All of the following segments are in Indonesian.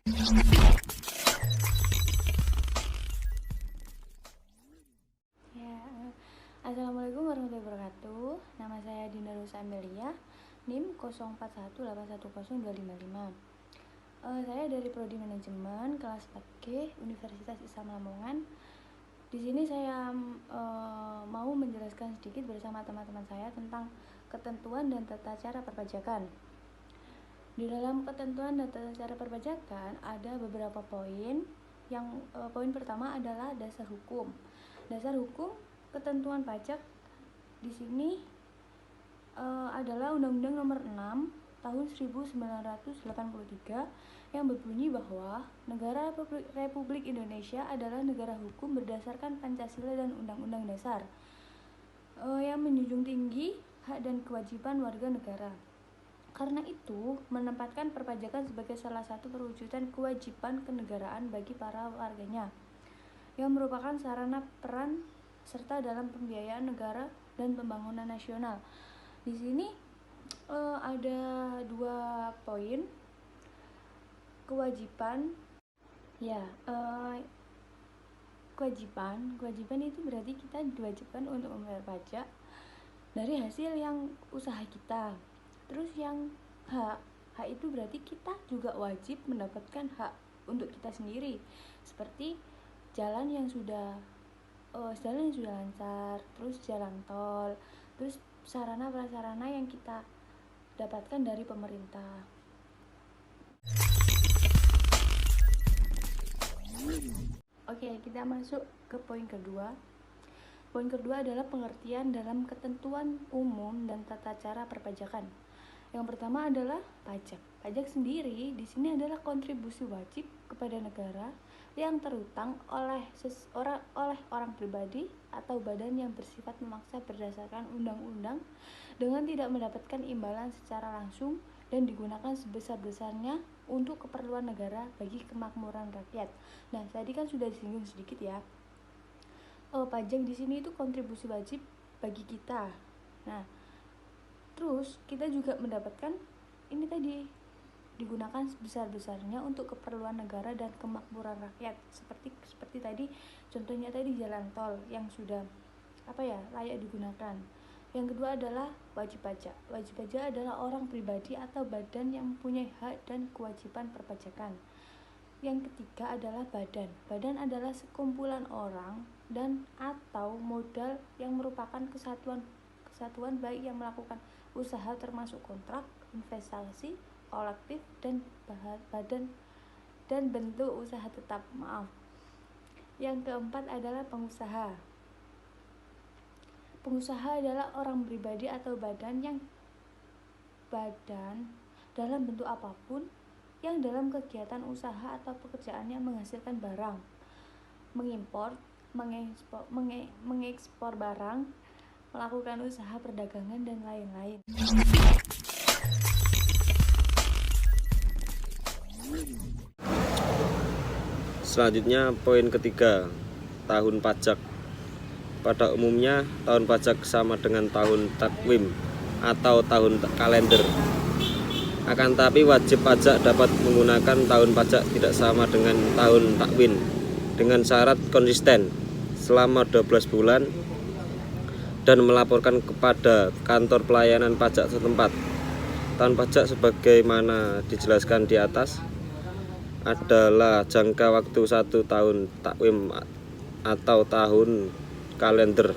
Ya, Assalamualaikum warahmatullahi wabarakatuh. Nama saya Dina Rosa Amelia, NIM 0418102555. Saya dari Prodi Manajemen kelas 4G Universitas Islam Lamongan. Di sini saya mau menjelaskan sedikit bersama teman-teman saya tentang ketentuan dan tata cara perpajakan. Di dalam ketentuan dan tata cara perpajakan ada beberapa poin. Yang poin pertama adalah dasar hukum. Dasar hukum ketentuan pajak di sini adalah Undang-Undang Nomor 6 Tahun 1983 yang berbunyi bahwa negara Republik Indonesia adalah negara hukum berdasarkan Pancasila dan Undang-Undang Dasar yang menjunjung tinggi hak dan kewajiban warga negara. Karena itu, menempatkan perpajakan sebagai salah satu perwujudan kewajiban kenegaraan bagi para warganya, yang merupakan sarana peran serta dalam pembiayaan negara dan pembangunan nasional. Di sini ada 2 poin kewajiban. Ya, kewajiban itu berarti kita diwajibkan untuk membayar pajak dari hasil yang usaha kita. Terus yang hak itu berarti kita juga wajib mendapatkan hak untuk kita sendiri, seperti jalan yang sudah lancar, terus jalan tol, terus sarana prasarana yang kita dapatkan dari pemerintah. Oke, kita masuk ke poin kedua. Poin kedua adalah pengertian dalam ketentuan umum dan tata cara perpajakan. Yang pertama adalah pajak. Pajak sendiri di sini adalah kontribusi wajib kepada negara yang terutang oleh orang pribadi atau badan yang bersifat memaksa berdasarkan undang-undang dengan tidak mendapatkan imbalan secara langsung dan digunakan sebesar-besarnya untuk keperluan negara bagi kemakmuran rakyat. Nah, tadi kan sudah disinggung sedikit ya. Pajak di sini itu kontribusi wajib bagi kita. Nah, terus kita juga mendapatkan ini tadi digunakan sebesar-besarnya untuk keperluan negara dan kemakmuran rakyat, seperti tadi contohnya tadi jalan tol yang sudah layak digunakan. Yang kedua adalah wajib pajak. Wajib pajak adalah orang pribadi atau badan yang mempunyai hak dan kewajiban perpajakan. Yang ketiga adalah badan. Badan adalah sekumpulan orang dan atau modal yang merupakan kesatuan baik yang melakukan usaha termasuk kontrak, investasi, kolektif dan badan dan bentuk usaha tetap. Yang keempat adalah pengusaha. Pengusaha adalah orang pribadi atau badan dalam bentuk apapun yang dalam kegiatan usaha atau pekerjaannya menghasilkan barang, mengimpor, mengekspor barang, melakukan usaha perdagangan dan lain-lain. Selanjutnya poin ketiga, tahun pajak. Pada umumnya tahun pajak sama dengan tahun takwim atau tahun kalender. Akan tapi wajib pajak dapat menggunakan tahun pajak tidak sama dengan tahun takwim dengan syarat konsisten selama 12 bulan dan melaporkan kepada kantor pelayanan pajak setempat. Tahun pajak sebagaimana dijelaskan di atas adalah jangka waktu 1 tahun takwim atau tahun kalender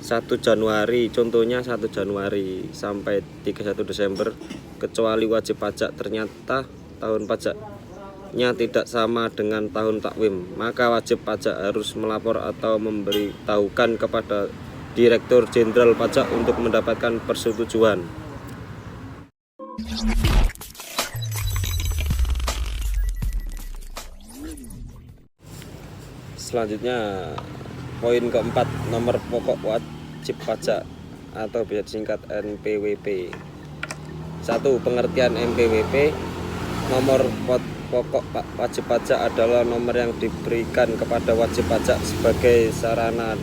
1 Januari, contohnya 1 Januari sampai 31 Desember, kecuali wajib pajak ternyata tahun pajaknya tidak sama dengan tahun takwim, maka wajib pajak harus melapor atau memberitahukan kepada Direktur Jenderal Pajak untuk mendapatkan persetujuan. Selanjutnya poin keempat, nomor pokok wajib pajak atau biasa disingkat NPWP. 1. Pengertian NPWP. Nomor pokok wajib pajak adalah nomor yang diberikan kepada wajib pajak sebagai sarana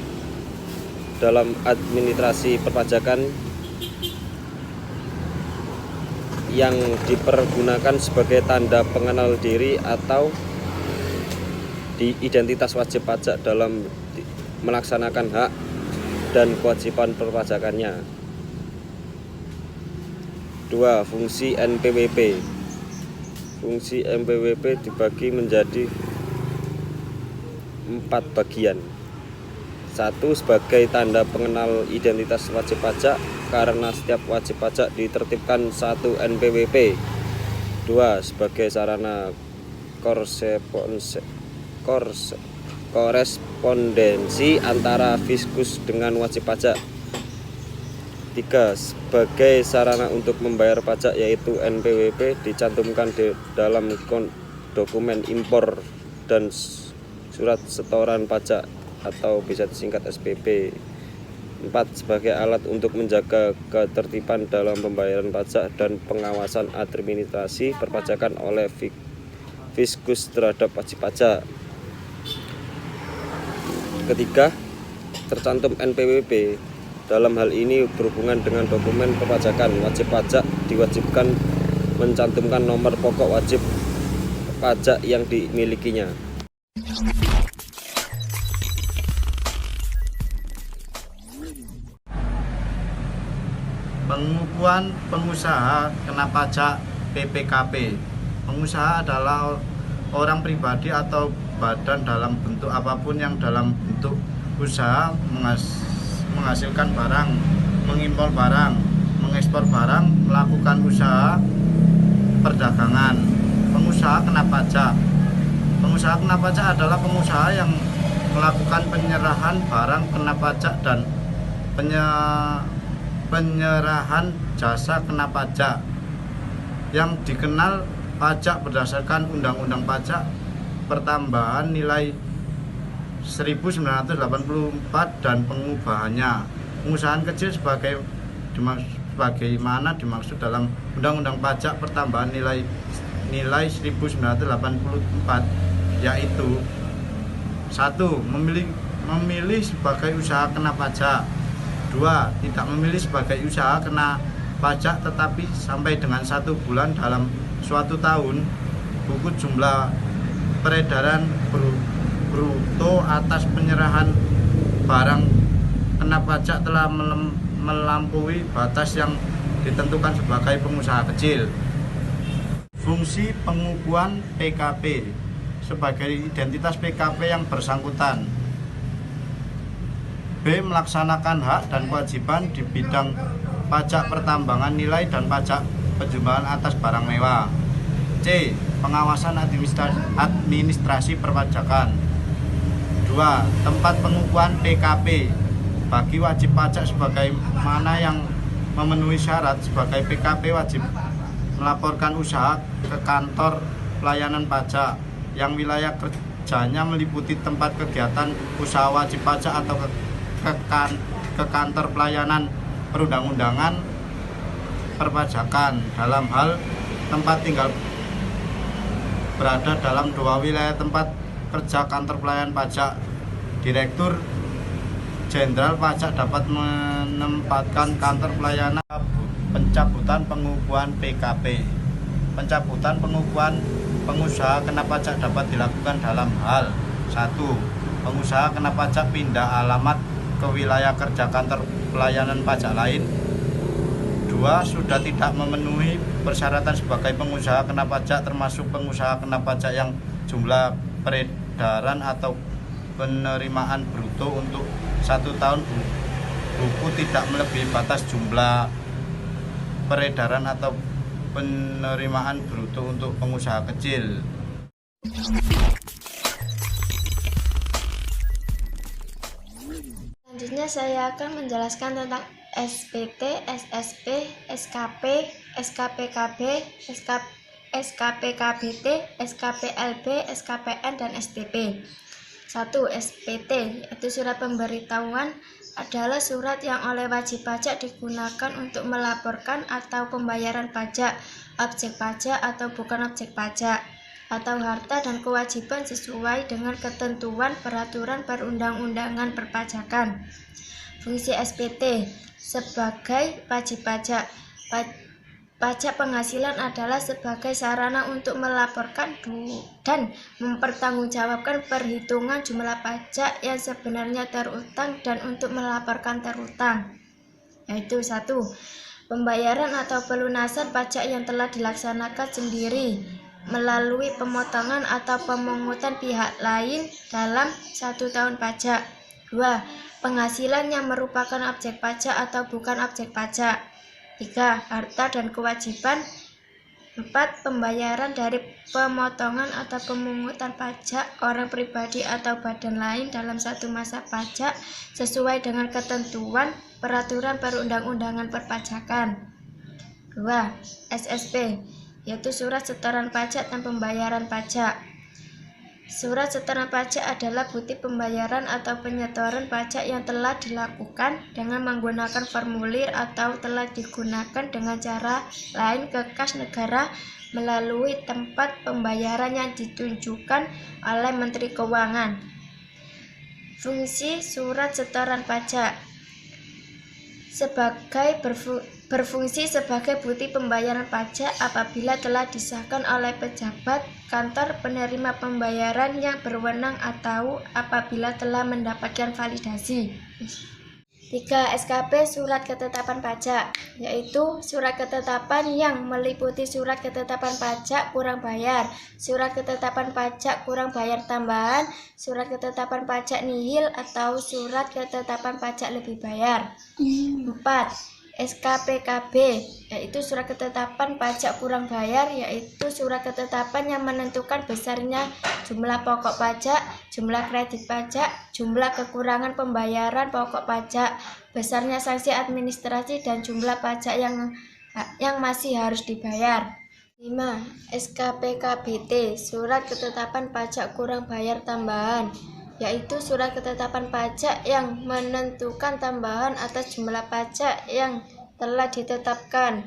dalam administrasi perpajakan yang dipergunakan sebagai tanda pengenal diri atau di identitas wajib pajak dalam melaksanakan hak dan kewajiban perpajakannya. 2. Fungsi NPWP. Fungsi NPWP dibagi menjadi 4 bagian. 1. Sebagai tanda pengenal identitas wajib pajak karena setiap wajib pajak ditertibkan 1 NPWP. 2. Sebagai sarana korespondensi antara fiskus dengan wajib pajak. 3. Sebagai sarana untuk membayar pajak yaitu NPWP dicantumkan di dalam dokumen impor dan surat setoran pajak atau bisa disingkat SPP. 4. Sebagai alat untuk menjaga ketertiban dalam pembayaran pajak dan pengawasan administrasi perpajakan oleh fiskus terhadap wajib pajak. Ketiga, tercantum NPWP. Dalam hal ini berhubungan dengan dokumen perpajakan, wajib pajak diwajibkan mencantumkan nomor pokok wajib pajak yang dimilikinya. Pengukuhan pengusaha kena pajak PPKP. Pengusaha adalah orang pribadi atau badan dalam bentuk apapun yang dalam bentuk usaha menghasilkan barang, mengimpor barang, mengekspor barang, melakukan usaha perdagangan. Pengusaha kena pajak. Pengusaha kena pajak adalah pengusaha yang melakukan penyerahan barang kena pajak dan penyerahan jasa kena pajak yang dikenal pajak berdasarkan Undang-Undang Pajak Pertambahan Nilai 1984 dan pengubahannya. Pengusahaan kecil sebagaimana dimaksud dalam Undang-Undang Pajak Pertambahan Nilai 1984 yaitu 1. Memilih sebagai usaha kena pajak. 2. Tidak memilih sebagai usaha kena pajak tetapi sampai dengan 1 bulan dalam suatu tahun buku jumlah peredaran bruto atas penyerahan barang kena pajak telah melampaui batas yang ditentukan sebagai pengusaha kecil. Fungsi pengukuhan PKP sebagai identitas PKP yang bersangkutan. B. Melaksanakan hak dan kewajiban di bidang pajak pertambangan nilai dan pajak penjualan atas barang mewah. C. Pengawasan administrasi perpajakan. 2. Tempat pengukuhan PKP bagi wajib pajak sebagaimana yang memenuhi syarat sebagai PKP wajib melaporkan usaha ke kantor pelayanan pajak yang wilayah kerjanya meliputi tempat kegiatan usaha wajib pajak atau ke kantor pelayanan perundang-undangan perpajakan dalam hal tempat tinggal berada dalam 2 wilayah tempat kerja kantor pelayanan pajak. Direktur Jenderal Pajak dapat menempatkan kantor pelayanan. Pencabutan pengukuhan PKP. Pencabutan pengukuhan pengusaha kena pajak dapat dilakukan dalam hal 1. Pengusaha kena pajak pindah alamat ke wilayah kerja kantor pelayanan pajak lain. 2. Sudah tidak memenuhi persyaratan sebagai pengusaha kena pajak termasuk pengusaha kena pajak yang jumlah peredaran atau penerimaan bruto untuk 1 tahun buku tidak melebihi batas jumlah peredaran atau penerimaan bruto untuk pengusaha kecil. Selanjutnya saya akan menjelaskan tentang SPT, SSP, SKP, SKPKB, SKPKBT, SKPLB, SKPN, dan STP. 1. SPT, yaitu surat pemberitahuan, adalah surat yang oleh wajib pajak digunakan untuk melaporkan atau pembayaran pajak, objek pajak atau bukan objek pajak, atau harta dan kewajiban sesuai dengan ketentuan peraturan perundang-undangan perpajakan. Fungsi SPT sebagai wajib pajak. pajak penghasilan adalah sebagai sarana untuk melaporkan dan mempertanggungjawabkan perhitungan jumlah pajak yang sebenarnya terutang dan untuk melaporkan terutang. Yaitu 1. Pembayaran atau pelunasan pajak yang telah dilaksanakan sendiri melalui pemotongan atau pemungutan pihak lain dalam 1 tahun pajak. 2. Penghasilan yang merupakan objek pajak atau bukan objek pajak. 3. Harta dan kewajiban. 4. Pembayaran dari pemotongan atau pemungutan pajak orang pribadi atau badan lain dalam satu masa pajak sesuai dengan ketentuan peraturan perundang-undangan perpajakan. 2. SSP, yaitu surat setoran pajak dan pembayaran pajak. Surat setoran pajak adalah bukti pembayaran atau penyetoran pajak yang telah dilakukan dengan menggunakan formulir atau telah digunakan dengan cara lain ke kas negara melalui tempat pembayaran yang ditunjukkan oleh Menteri Keuangan. Fungsi surat setoran pajak berfungsi sebagai bukti pembayaran pajak apabila telah disahkan oleh pejabat kantor penerima pembayaran yang berwenang atau apabila telah mendapatkan validasi. 3. SKP surat ketetapan pajak, yaitu surat ketetapan yang meliputi surat ketetapan pajak kurang bayar, surat ketetapan pajak kurang bayar tambahan, surat ketetapan pajak nihil atau surat ketetapan pajak lebih bayar. 4. SKPKB, yaitu surat ketetapan pajak kurang bayar, yaitu surat ketetapan yang menentukan besarnya jumlah pokok pajak, jumlah kredit pajak, jumlah kekurangan pembayaran pokok pajak, besarnya sanksi administrasi dan jumlah pajak yang masih harus dibayar. 5. SKPKBT, surat ketetapan pajak kurang bayar tambahan, yaitu surat ketetapan pajak yang menentukan tambahan atas jumlah pajak yang telah ditetapkan.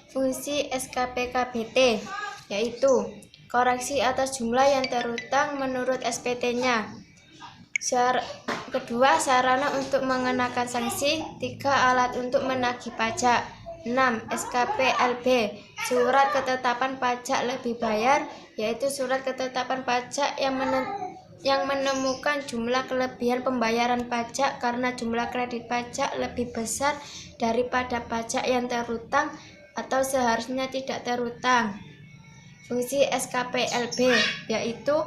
Fungsi SKPKBT, yaitu koreksi atas jumlah yang terutang menurut SPT-nya. Kedua, sarana untuk mengenakan sanksi. 3. Alat untuk menagih pajak. 6. SKPLB, surat ketetapan pajak lebih bayar, yaitu surat ketetapan pajak yang menemukan jumlah kelebihan pembayaran pajak karena jumlah kredit pajak lebih besar daripada pajak yang terutang atau seharusnya tidak terutang. Fungsi SKPLB, yaitu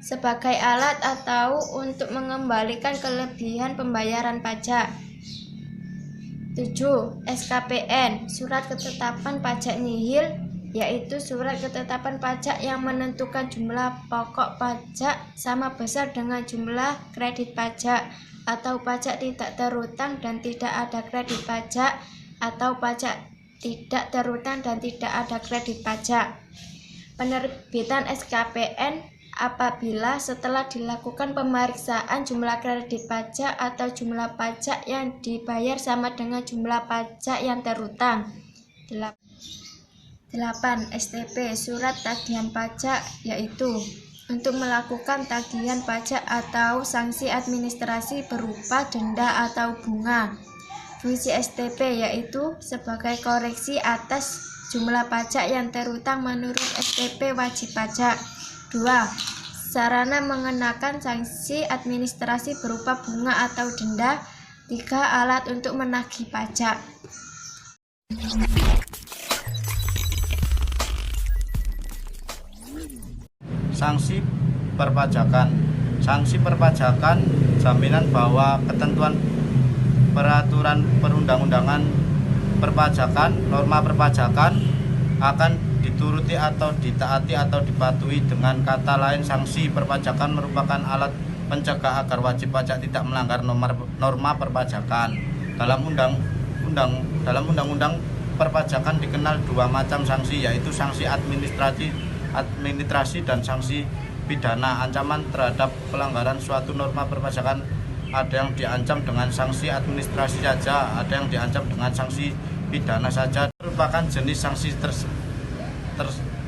sebagai alat atau untuk mengembalikan kelebihan pembayaran pajak. 7. SKPN, surat ketetapan pajak nihil, yaitu surat ketetapan pajak yang menentukan jumlah pokok pajak sama besar dengan jumlah kredit pajak atau pajak tidak terutang dan tidak ada kredit pajak atau pajak tidak terutang dan tidak ada kredit pajak. Penerbitan SKPN apabila setelah dilakukan pemeriksaan jumlah kredit pajak atau jumlah pajak yang dibayar sama dengan jumlah pajak yang terutang. 8. STP, surat tagihan pajak, yaitu untuk melakukan tagihan pajak atau sanksi administrasi berupa denda atau bunga. Fungsi STP yaitu sebagai koreksi atas jumlah pajak yang terutang menurut STP wajib pajak. 2. Sarana mengenakan sanksi administrasi berupa bunga atau denda. 3. Alat untuk menagih pajak. Sanksi perpajakan. Sanksi perpajakan jaminan bahwa ketentuan peraturan perundang-undangan perpajakan, norma perpajakan akan dituruti atau ditaati atau dipatuhi. Dengan kata lain, sanksi perpajakan merupakan alat pencegah agar wajib pajak tidak melanggar norma perpajakan. Dalam undang-undang perpajakan dikenal dua macam sanksi, yaitu sanksi administrasi dan sanksi pidana. Ancaman terhadap pelanggaran suatu norma perpajakan ada yang diancam dengan sanksi administrasi saja, ada yang diancam dengan sanksi pidana saja. Merupakan jenis sanksi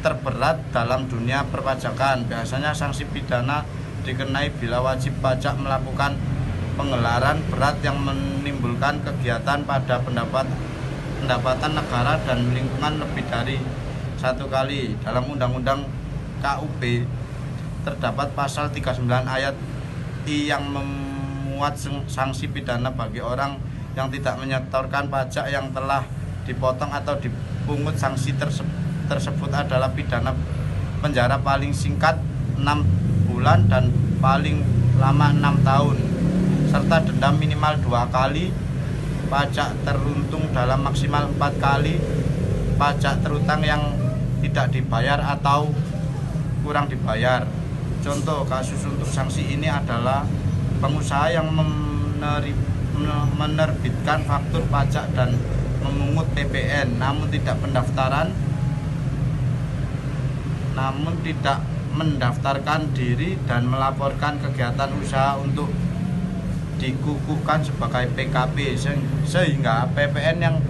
terberat dalam dunia perpajakan. Biasanya sanksi pidana dikenai bila wajib pajak melakukan penggelaran berat yang menimbulkan kegiatan pada pendapat pendapatan negara dan lingkungan lebih dari 1 kali. Dalam Undang-Undang KUP terdapat pasal 39 ayat I yang memuat sanksi pidana bagi orang yang tidak menyetorkan pajak yang telah dipotong atau dipungut. Sanksi tersebut adalah pidana penjara paling singkat 6 bulan dan paling lama 6 tahun, serta denda minimal 2 kali, pajak teruntung dalam maksimal 4 kali, pajak terutang yang tidak dibayar atau kurang dibayar. Contoh kasus untuk sanksi ini adalah pengusaha yang menerbitkan faktur pajak dan memungut PPN namun tidak mendaftarkan diri dan melaporkan kegiatan usaha untuk dikukuhkan sebagai PKP, sehingga PPN yang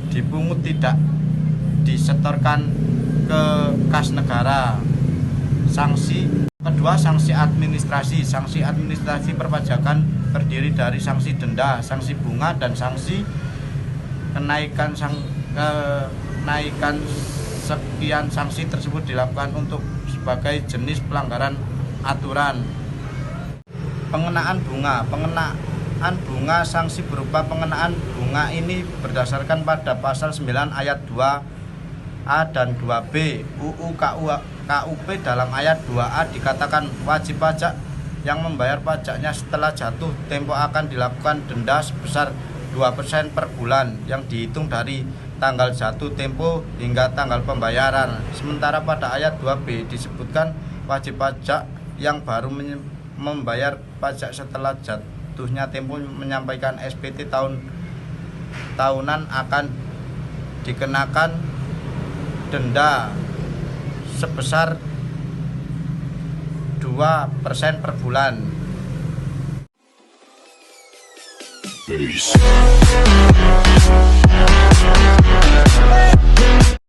dipungut tidak disetorkan ke kas negara. Sanksi kedua, sanksi administrasi. Sanksi administrasi perpajakan terdiri dari sanksi denda, sanksi bunga, dan sanksi kenaikan sekian. Sanksi tersebut dilakukan untuk sebagai jenis pelanggaran aturan. Pengenaan bunga. Pengenaan bunga, sanksi berupa pengenaan bunga ini berdasarkan pada pasal 9 ayat 2A dan 2B UU KUP. Dalam ayat 2A dikatakan wajib pajak yang membayar pajaknya setelah jatuh tempo akan dilakukan denda sebesar 2% per bulan yang dihitung dari tanggal jatuh tempo hingga tanggal pembayaran. Sementara pada ayat 2B disebutkan wajib pajak yang baru membayar pajak setelah jatuhnya tempo menyampaikan SPT tahunan akan dikenakan denda sebesar 2% per bulan. Peace.